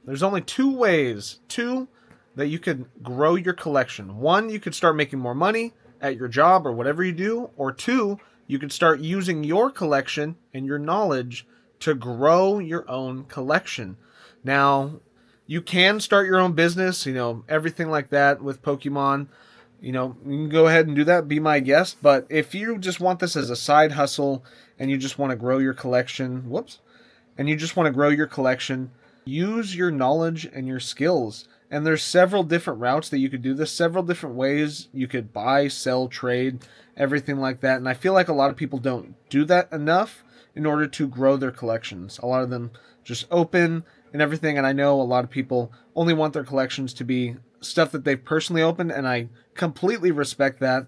There's only two that you could grow your collection. One, you could start making more money at your job or whatever you do, or two, you could start using your collection and your knowledge to grow your own collection. Now, you can start your own business, everything like that with Pokemon. You can go ahead and do that, be my guest. But if you just want this as a side hustle and you just want to grow your collection, and you just want to grow your collection, use your knowledge and your skills. And there's several different routes that you could do this, several different ways you could buy, sell, trade, everything like that. And I feel like a lot of people don't do that enough in order to grow their collections. A lot of them just open and everything. And I know a lot of people only want their collections to be stuff that they've personally opened. And I completely respect that.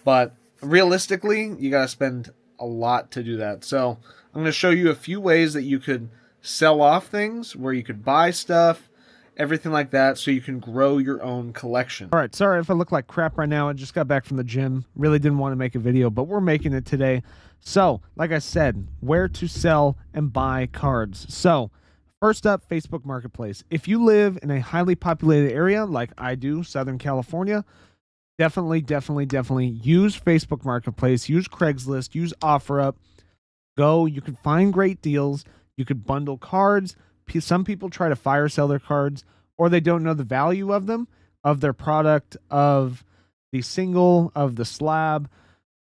But realistically, you got to spend a lot to do that. So I'm going to show you a few ways that you could sell off things, where you could buy stuff, everything like that, so you can grow your own collection. All right, sorry if I look like crap right now. I just got back from the gym. Really didn't want to make a video, but we're making it today. So, like I said, where to sell and buy cards. So, first up, Facebook Marketplace. If you live in a highly populated area like I do, Southern California, definitely use Facebook Marketplace, use Craigslist, use OfferUp. Go, you can find great deals. You could bundle cards. Some people try to fire sell their cards, or they don't know the value of them, of their product, of the single, of the slab.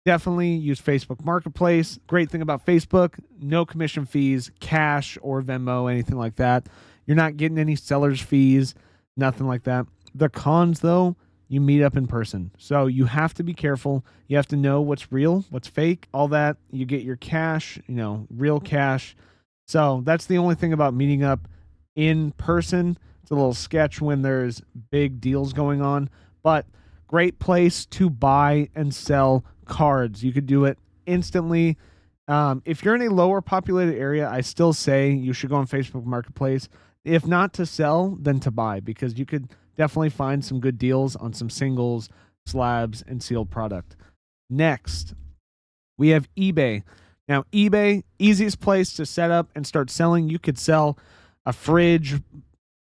Definitely use Facebook Marketplace. Great thing about Facebook, no commission fees, cash or Venmo, anything like that. You're not getting any seller's fees, nothing like that. The cons, though, you meet up in person. So you have to be careful. You have to know what's real, what's fake, all that. You get your cash, real cash. So that's the only thing about meeting up in person. It's a little sketch when there's big deals going on, but great place to buy and sell cards. You could do it instantly. If you're in a lower populated area, I still say you should go on Facebook Marketplace. If not to sell, then to buy, because you could definitely find some good deals on some singles, slabs, and sealed product. Next, we have eBay. Now, eBay, easiest place to set up and start selling. You could sell a fridge,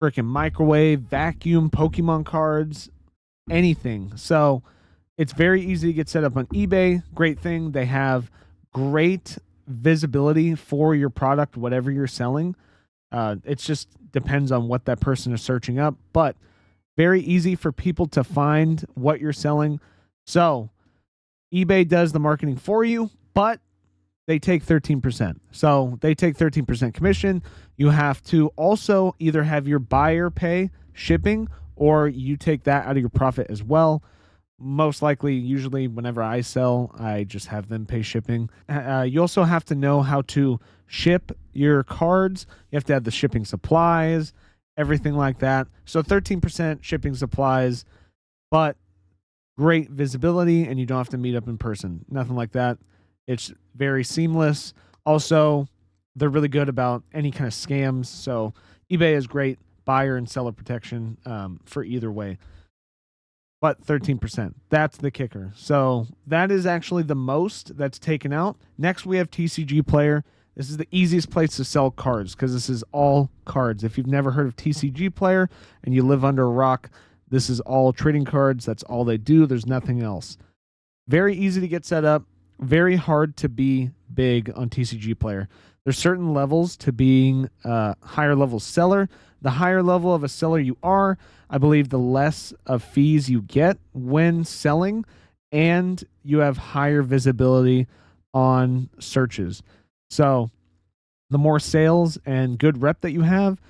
freaking microwave, vacuum, Pokemon cards, anything. So it's very easy to get set up on eBay. Great thing. They have great visibility for your product, whatever you're selling. It just depends on what that person is searching up, but very easy for people to find what you're selling. So eBay does the marketing for you, but they take 13%. So they take 13% commission. You have to also either have your buyer pay shipping, or you take that out of your profit as well. Most likely, usually whenever I sell, I just have them pay shipping. You also have to know how to ship your cards. You have to have the shipping supplies, everything like that. So 13% shipping supplies, but great visibility, and you don't have to meet up in person. Nothing like that. It's very seamless. Also, they're really good about any kind of scams. So eBay is great buyer and seller protection for either way. But 13%, that's the kicker. So that is actually the most that's taken out. Next, we have TCG Player. This is the easiest place to sell cards because this is all cards. If you've never heard of TCG Player and you live under a rock, this is all trading cards. That's all they do. There's nothing else. Very easy to get set up. Very hard to be big on TCG Player. There's certain levels to being a higher level seller. The higher level of a seller you are, I believe the less of fees you get when selling, and you have higher visibility on searches. So the more sales and good rep that you have,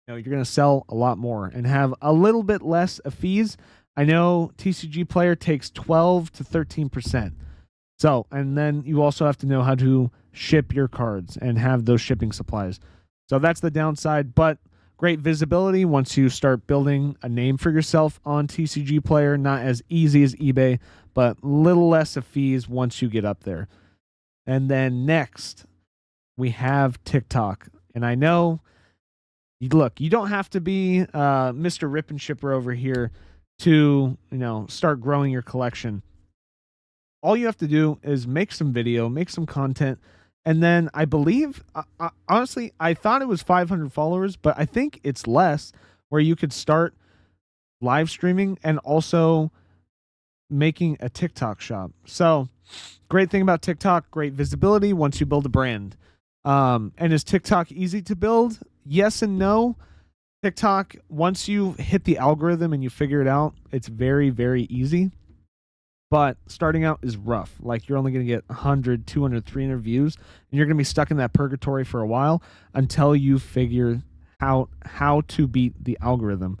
you're going to sell a lot more and have a little bit less of fees. I know TCG Player takes 12 to 13%. So, and then you also have to know how to ship your cards and have those shipping supplies. So that's the downside, but great visibility once you start building a name for yourself on TCG Player. Not as easy as eBay, but little less of fees once you get up there. And then next, we have TikTok. And I know, look, you don't have to be Mr. Rip and Shipper over here to, start growing your collection. All you have to do is make some video, make some content, And then I believe, honestly, I thought it was 500 followers, but I think it's less, where you could start live streaming and also making a TikTok shop. So, great thing about TikTok, great visibility once you build a brand. And is TikTok easy to build? Yes and no. TikTok, once you hit the algorithm and you figure it out, it's very, very easy. But starting out is rough. Like, you're only going to get 100, 200, 300 views, and you're going to be stuck in that purgatory for a while until you figure out how to beat the algorithm.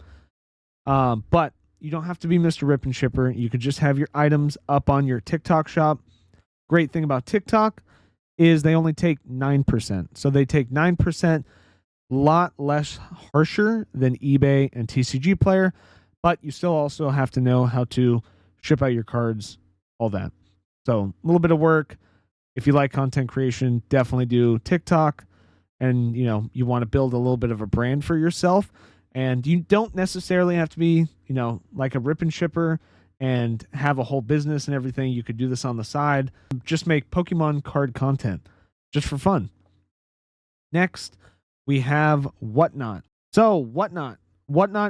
But you don't have to be Mr. Rip and Shipper. You could just have your items up on your TikTok shop. Great thing about TikTok is they only take 9%. So they take 9%, lot less harsher than eBay and TCG Player, but you still also have to know how to ship out your cards, all that. So a little bit of work. If you like content creation, definitely do TikTok. And you want to build a little bit of a brand for yourself. And you don't necessarily have to be, like a Rip and Shipper and have a whole business and everything. You could do this on the side. Just make Pokemon card content just for fun. Next, we have Whatnot. So Whatnot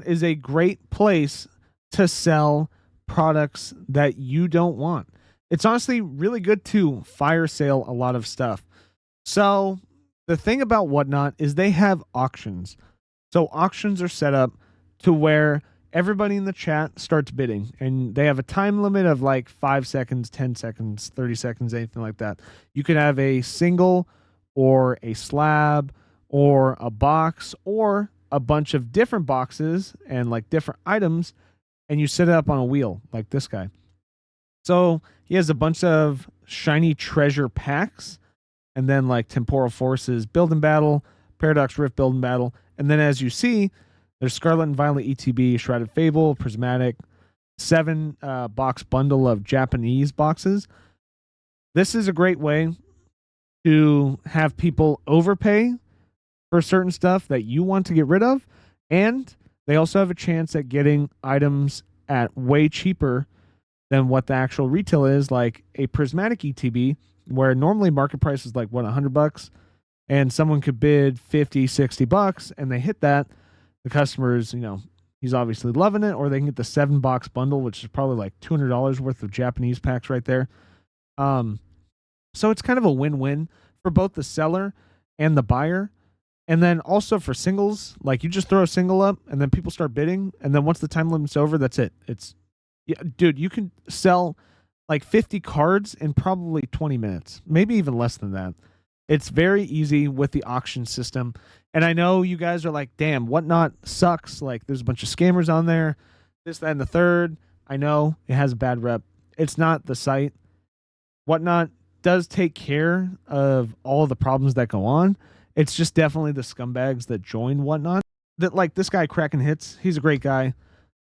is a great place to sell products that you don't want. It's honestly really good to fire sale a lot of stuff. So the thing about Whatnot is they have auctions. So auctions are set up to where everybody in the chat starts bidding, and they have a time limit of like 5 seconds, 10 seconds, 30 seconds, anything like that. You could have a single or a slab or a box or a bunch of different boxes and like different items, and you set it up on a wheel like this guy. So he has a bunch of shiny treasure packs, and then like Temporal Forces Build and Battle, Paradox Rift Build and Battle, and then as you see, there's Scarlet and Violet ETB, Shrouded Fable, Prismatic, 7 box bundle of Japanese boxes. This is a great way to have people overpay for certain stuff that you want to get rid of, and they also have a chance at getting items at way cheaper than what the actual retail is, like a Prismatic ETB, where normally market price is like what, $100, and someone could bid 50, $60, and they hit that. The customers, he's obviously loving it, or they can get the 7 box bundle, which is probably like $200 worth of Japanese packs right there. So it's kind of a win-win for both the seller and the buyer. And then also for singles, like you just throw a single up and then people start bidding, and then once the time limit's over, that's it. Dude, you can sell like 50 cards in probably 20 minutes, maybe even less than that. It's very easy with the auction system. And I know you guys are like, damn, Whatnot sucks. Like, there's a bunch of scammers on there, this, that, and the third. I know it has a bad rep. It's not the site. Whatnot does take care of all of the problems that go on. It's just definitely the scumbags that join Whatnot. That, like this guy, Kraken Hits, he's a great guy.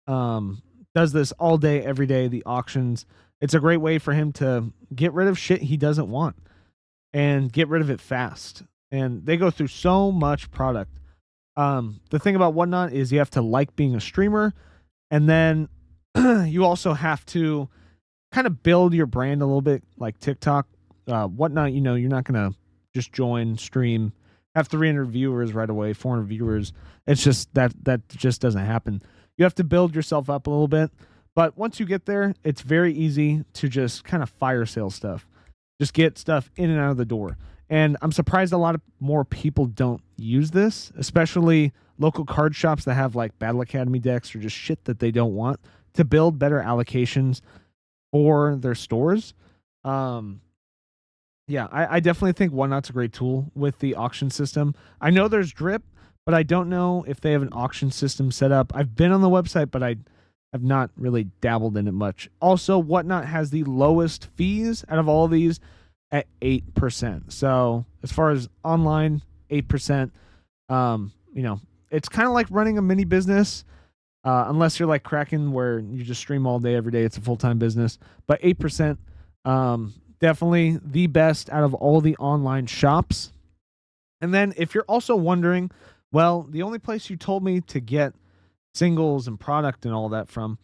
Does this all day, every day, the auctions. It's a great way for him to get rid of shit he doesn't want and get rid of it fast. And they go through so much product. The thing about Whatnot is you have to like being a streamer, and then you also have to kind of build your brand a little bit like TikTok. Whatnot, you're not going to just join, stream, have 300 viewers right away, 400 viewers. It's just that just doesn't happen. You have to build yourself up a little bit. But once you get there, it's very easy to just kind of fire sale stuff. Just get stuff in and out of the door. And I'm surprised a lot of more people don't use this, especially local card shops that have like Battle Academy decks or just shit that they don't want, to build better allocations for their stores. Yeah, I definitely think Whatnot's a great tool with the auction system. I know there's Drip, but I don't know if they have an auction system set up. I've been on the website, but I have not really dabbled in it much. Also, Whatnot has the lowest fees out of all of these at 8%. So as far as online, 8%, it's kind of like running a mini business, unless you're like Kraken, where you just stream all day, every day. It's a full-time business. But 8%, definitely the best out of all the online shops. And then if you're also wondering, well, the only place you told me to get singles and product and all that from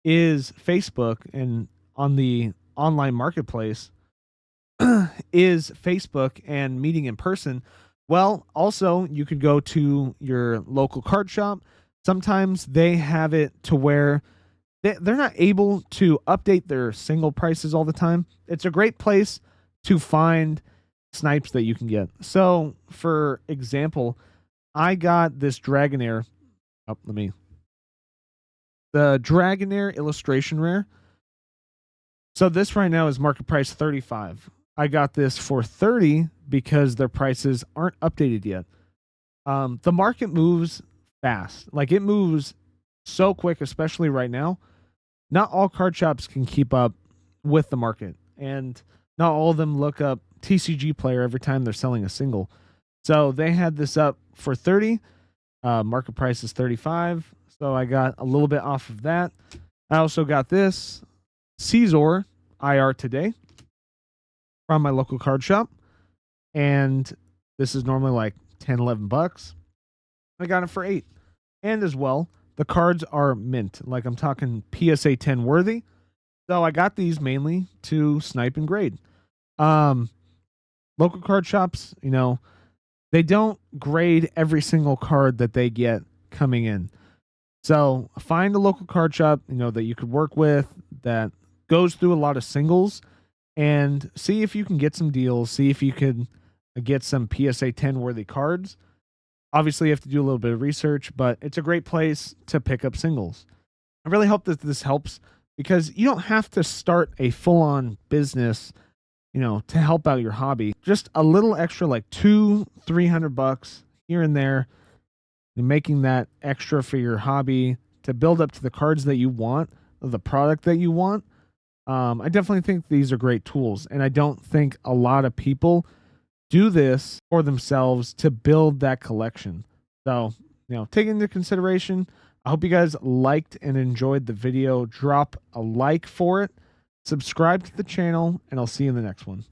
is Facebook and on the online marketplace. is Facebook and meeting in person. Well, also, you could go to your local card shop. Sometimes they have it to where they're not able to update their single prices all the time. It's a great place to find snipes that you can get. So, for example, I got this Dragonair. Oh, the Dragonair illustration rare. So this right now is market price 35. I got this for 30 because their prices aren't updated yet. The market moves fast. Like it moves so quick, especially right now. Not all card shops can keep up with the market, and not all of them look up TCG Player every time they're selling a single. So they had this up for 30. Market price is 35. So I got a little bit off of that. I also got this Caesar IR today from my local card shop. And this is normally like 10, 11 bucks. I got it for 8. And as well, the cards are mint. Like I'm talking PSA 10 worthy. So I got these mainly to snipe and grade. Local card shops, they don't grade every single card that they get coming in. So find a local card shop, that you could work with that goes through a lot of singles and see if you can get some deals, see if you could get some PSA 10 worthy cards. Obviously, you have to do a little bit of research, but it's a great place to pick up singles. I really hope that this helps because you don't have to start a full on business, to help out your hobby. Just a little extra, like $200-300 here and there, and making that extra for your hobby to build up to the cards that you want, the product that you want. I definitely think these are great tools, and I don't think a lot of people do this for themselves to build that collection. So, take into consideration. I hope you guys liked and enjoyed the video. Drop a like for it, subscribe to the channel, and I'll see you in the next one.